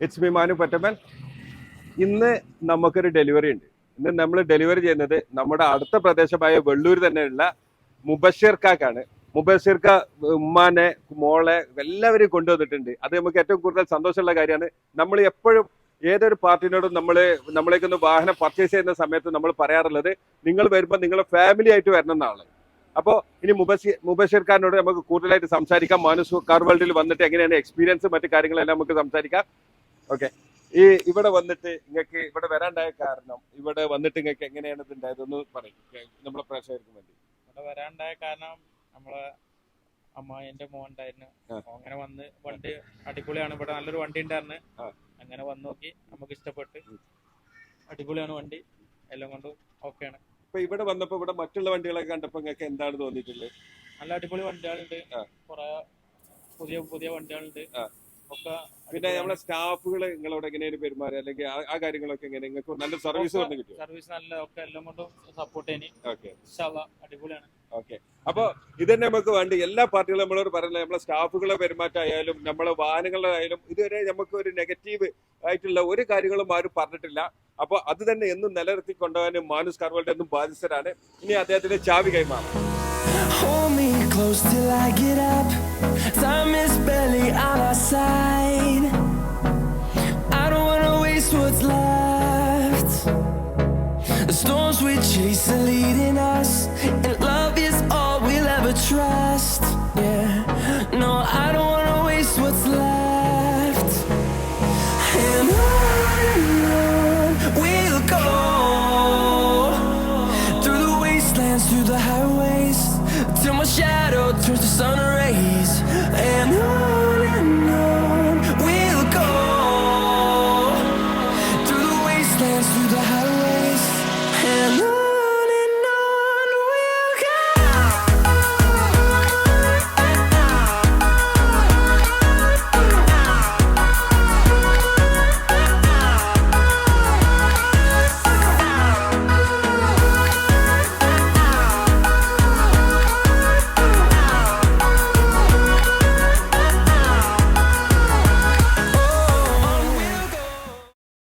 It's me Manu പറ്റമൻ. ഇന്ന് നമുക്കൊരു delivery ഉണ്ട്. ഇന്ന് നമ്മൾ ഡെലിവറി ചെയ്യുന്നത് നമ്മുടെ അടുത്ത പ്രദേശമായ വെള്ളൂർ തന്നെയുള്ള മുബഷിർക്കാണ്. മുബഷിർക്ക ഉമ്മാനെ മോളെ എല്ലാവരെയും കൊണ്ടുവന്നിട്ടുണ്ട്. അത് നമുക്ക് ഏറ്റവും കൂടുതൽ സന്തോഷമുള്ള കാര്യമാണ്. നമ്മൾ എപ്പോഴും ഏതൊരു പാർട്ടിനോടും നമ്മളേക്കൊന്ന് വാഹനം പർച്ചേസ് ചെയ്യുന്ന സമയത്ത് നമ്മൾ പറയാറുള്ളത്, നിങ്ങൾ വരുമ്പോൾ നിങ്ങളെ ഫാമിലി ആയിട്ട് വരണം എന്നാണ്. അപ്പോൾ ഇനി മുബഷിർ ഖാനോട് നമുക്ക് കൂടുതലായിട്ട് സംസാരിക്കാം. മാനുസ് കാർ വേൾഡിൽ വന്നിട്ട് എങ്ങനെയാണ് എക്സ്പീരിയൻസ്, മറ്റു കാര്യങ്ങളെല്ലാം നമുക്ക് സംസാരിക്കാം. ഓക്കെ, ഈ ഇവിടെ വന്നിട്ട് നിങ്ങൾക്ക് ഇവിടെ വരാണ്ടായ കാരണം, ഇവിടെ വന്നിട്ട് നിങ്ങൾക്ക് എങ്ങനെയാണ് ഇത് ഉണ്ടായതെന്ന് പറയും നമ്മളെ പ്രേക്ഷകർക്ക് വേണ്ടി. ഇവിടെ വരാണ്ടായ കാരണം നമ്മളെ അമ്മായിന്റെ മോൻ ഉണ്ടായിരുന്നു. അങ്ങനെ വന്ന് വണ്ടി അടിപൊളിയാണ്, ഇവിടെ നല്ലൊരു വണ്ടി ഉണ്ടായിരുന്നു. അങ്ങനെ വന്ന് നോക്കി, നമുക്ക് ഇഷ്ടപ്പെട്ട്, അടിപൊളിയാണ് വണ്ടി, എല്ലാം കൊണ്ടും ഓക്കെയാണ്. ഇപ്പൊ ഇവിടെ വന്നപ്പോ ഇവിടെ മറ്റുള്ള വണ്ടികളൊക്കെ കണ്ടപ്പോ നിങ്ങൾക്ക് എന്താണ് തോന്നിയിട്ടുള്ളത്? നല്ല അടിപൊളി വണ്ടികളുണ്ട്, കുറെ പുതിയ പുതിയ വണ്ടികളുണ്ട് ഒക്കെ. പിന്നെ നമ്മളെ സ്റ്റാഫുകൾ നിങ്ങളോട് എങ്ങനെയാണ് പെരുമാറുക, അല്ലെങ്കിൽ ആ കാര്യങ്ങളൊക്കെ എങ്ങനെ? നിങ്ങൾക്ക് നല്ല സർവീസ് വന്ന് കിട്ടും? സർവീസ് നല്ല ഒക്കെ, എല്ലാം കൊണ്ടും സപ്പോർട്ട് ചെയ്യണി. ഓക്കെ, അടിപൊളിയാണ്. ഓക്കെ. അപ്പൊ ഇതന്നെ നമുക്ക് വേണ്ടി എല്ലാ പാർട്ടികളും നമ്മളോട് പറയുന്നത്, നമ്മളെ സ്റ്റാഫുകളെ പെരുമാറ്റമായാലും നമ്മളെ വാഹനങ്ങളായാലും ഇതുവരെ നമുക്ക് ഒരു നെഗറ്റീവ് ആയിട്ടുള്ള ഒരു കാര്യങ്ങളും ആരും പറഞ്ഞിട്ടില്ല. അപ്പൊ അത് തന്നെ എന്നും നിലനിർത്തി കൊണ്ടുപോകാൻ മാനുസ് കാർ വേൾഡ് എന്നും ബാധിച്ചതാണ്. ഇനി അദ്ദേഹത്തിന് ചാവി കൈമാറാം. Hold me close till I get up. Time is barely on our side. I don't wanna waste what's left. The storms we chase are leading us, and love is all we'll ever trust.